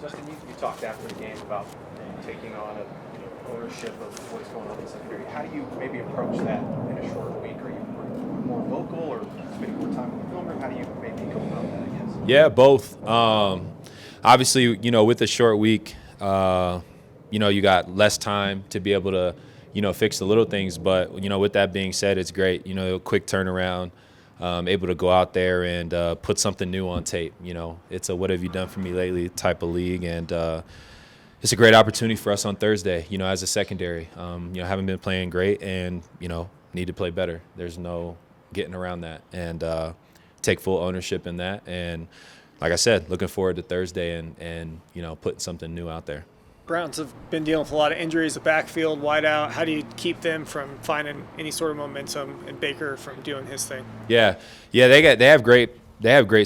Justin, you talked after the game about taking on ownership of what's going on in the secondary. How do you maybe approach that in a short week? Are you more vocal or spending more time with the film room? How do you maybe go about that, I guess? Yeah, both. Obviously, with the short week, you got less time to be able to, fix the little things. But, with that being said, it's great, quick turnaround, able to go out there and put something new on tape. It's a what have you done for me lately type of league. And it's a great opportunity for us on Thursday, as a secondary. Haven't been playing great and, need to play better. There's no getting around that. And take full ownership in that. And like I said, looking forward to Thursday and putting something new out there. Browns have been dealing with a lot of injuries, the backfield, wide out. How do you keep them from finding any sort of momentum and Baker from doing his thing? Yeah, they have great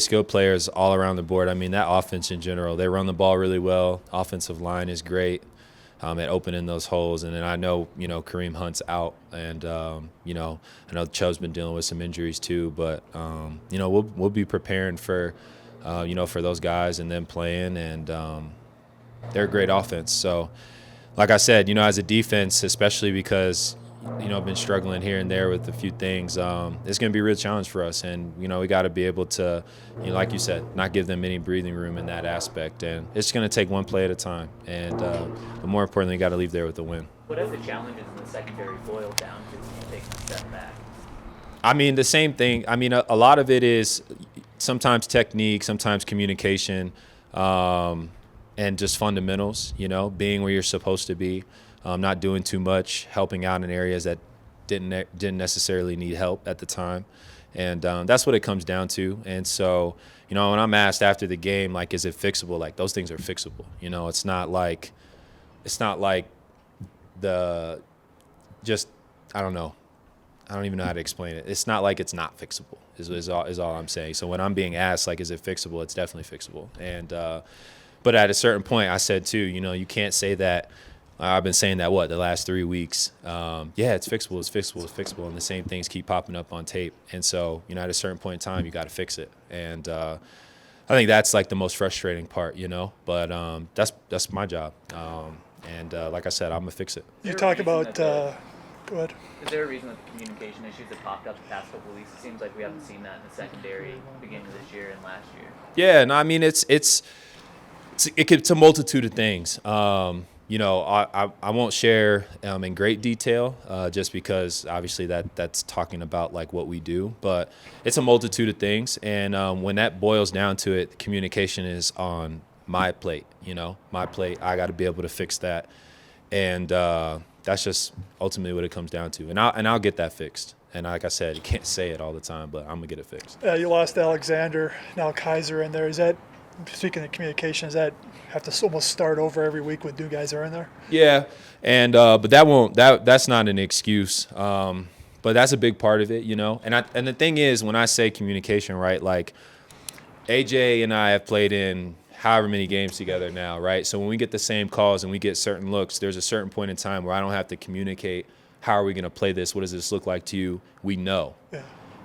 skilled players all around the board. I mean, that offense in general, they run the ball really well. Offensive line is great at opening those holes. And then I know, Kareem Hunt's out, and I know Chubb's been dealing with some injuries too. But we'll be preparing for for those guys and them playing, and they're a great offense. So, like I said, as a defense, especially because, I've been struggling here and there with a few things, it's going to be a real challenge for us. And, we got to be able to, like you said, not give them any breathing room in that aspect. And it's going to take one play at a time. And but more importantly, you got to leave there with a win. What have the challenges in the secondary boiled down to when you take a step back? I mean, the same thing. I mean, a lot of it is sometimes technique, sometimes communication, and just fundamentals, being where you're supposed to be, not doing too much, helping out in areas that didn't necessarily need help at the time. And that's what it comes down to. And so, when I'm asked after the game, like, is it fixable? Like, those things are fixable. It's not like I don't know. I don't even know how to explain it. It's not like it's not fixable is all I'm saying. So when I'm being asked, like, is it fixable? It's definitely fixable. And but at a certain point, I said, too, you can't say that. I've been saying that, the last 3 weeks. Yeah, it's fixable, it's fixable, it's fixable. And the same things keep popping up on tape. And so, at a certain point in time, you got to fix it. And I think that's, like, the most frustrating part, But that's my job. And like I said, I'm going to fix it. You talk about go ahead. Is there a reason that the communication issues have popped up the past couple of weeks? It seems like we haven't seen that in the secondary beginning of this year and last year. Yeah, no, I mean, it's a multitude of things. I won't share in great detail just because obviously that's talking about like what we do, but it's a multitude of things. And when that boils down to it, communication is on my plate. My plate. I got to be able to fix that, and that's just ultimately what it comes down to. And I'll get that fixed. And like I said, you can't say it all the time, but I'm gonna get it fixed. You lost Alexander, now Kaiser in there. Is that, speaking of communication, does that have to almost start over every week with new guys are in there? Yeah, and but that's not an excuse. But that's a big part of it, And the thing is, when I say communication, right, like AJ and I have played in however many games together now, right? So when we get the same calls and we get certain looks, there's a certain point in time where I don't have to communicate, how are we going to play this? What does this look like to you? We know. Yeah.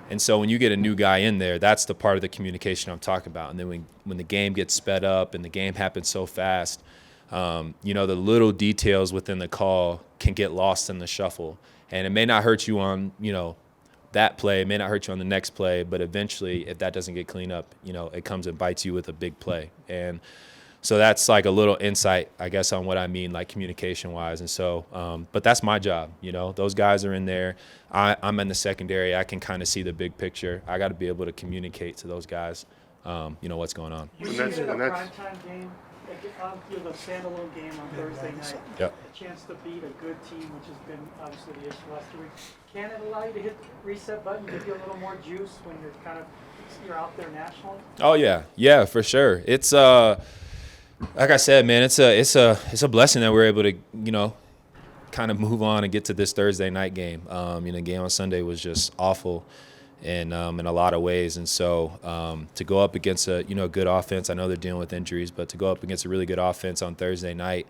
And so when you get a new guy in there, that's the part of the communication I'm talking about. And then when the game gets sped up and the game happens so fast, the little details within the call can get lost in the shuffle. And it may not hurt you on, that play, it may not hurt you on the next play, but eventually if that doesn't get cleaned up, it comes and bites you with a big play. And so that's like a little insight, I guess, on what I mean, like communication-wise. And so, but that's my job, Those guys are in there. I'm in the secondary. I can kind of see the big picture. I got to be able to communicate to those guys, what's going on. You see it in a primetime game, the standalone game on Thursday night. Yep. A chance to beat a good team, which has been obviously the issue the last 2 weeks. Can it allow you to hit the reset button, give you a little more juice when you're out there nationally? Oh yeah, for sure. It's like I said, man, it's a blessing that we're able to, kind of move on and get to this Thursday night game. The game on Sunday was just awful in a lot of ways. And so to go up against a good offense, I know they're dealing with injuries, but to go up against a really good offense on Thursday night,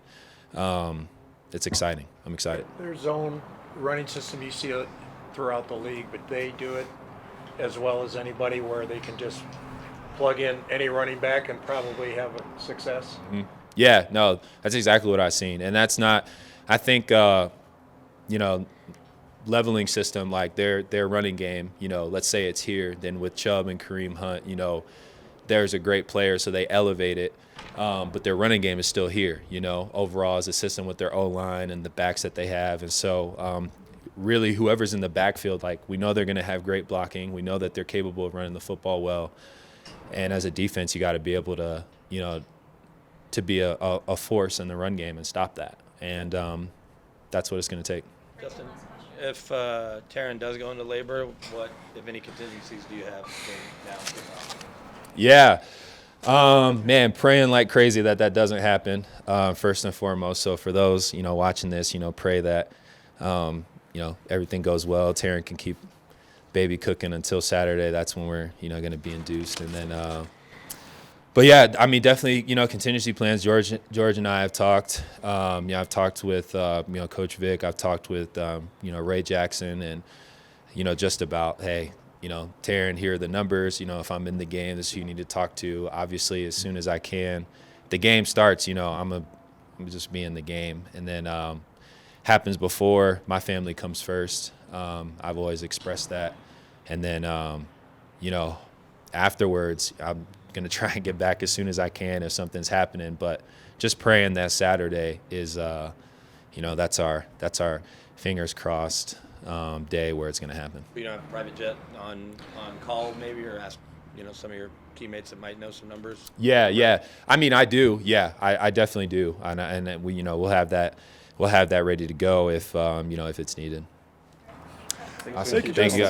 it's exciting. I'm excited. Their zone running system, you see it throughout the league, but they do it as well as anybody where they can just plug in any running back and probably have a success. Mm-hmm. Yeah, no, that's exactly what I've seen. And that's not, I think, leveling system, like their running game, let's say it's here, then with Chubb and Kareem Hunt, there's a great player, so they elevate it. But their running game is still here, overall as a system with their O-line and the backs that they have. And so really whoever's in the backfield, like we know they're going to have great blocking. We know that they're capable of running the football well. And as a defense, you got to be able to, to be a force in the run game and stop that. And that's what it's going to take. Justin, if Taryn does go into labor, what, if any, contingencies do you have now? Yeah. Man, praying like crazy that doesn't happen, first and foremost. So for those, watching this, pray that, everything goes well. Taryn can keep baby cooking until Saturday. That's when we're, going to be induced. And then, but yeah, I mean, definitely, contingency plans. George and I have talked. I've talked with, Coach Vic. I've talked with, Ray Jackson and, just about, hey, Taryn, here are the numbers. If I'm in the game, this is who you need to talk to. Obviously, as soon as I can. The game starts, I'm just be in the game. And then happens before, my family comes first. I've always expressed that. And then, afterwards, I'm going to try and get back as soon as I can if something's happening. But just praying that Saturday is, that's our fingers crossed day where it's going to happen. You don't have a private jet on call maybe, or ask some of your teammates that might know some numbers? Yeah. I mean, I do. Yeah, I definitely do. And we we'll have that ready to go if if it's needed. Thank you, Thank you.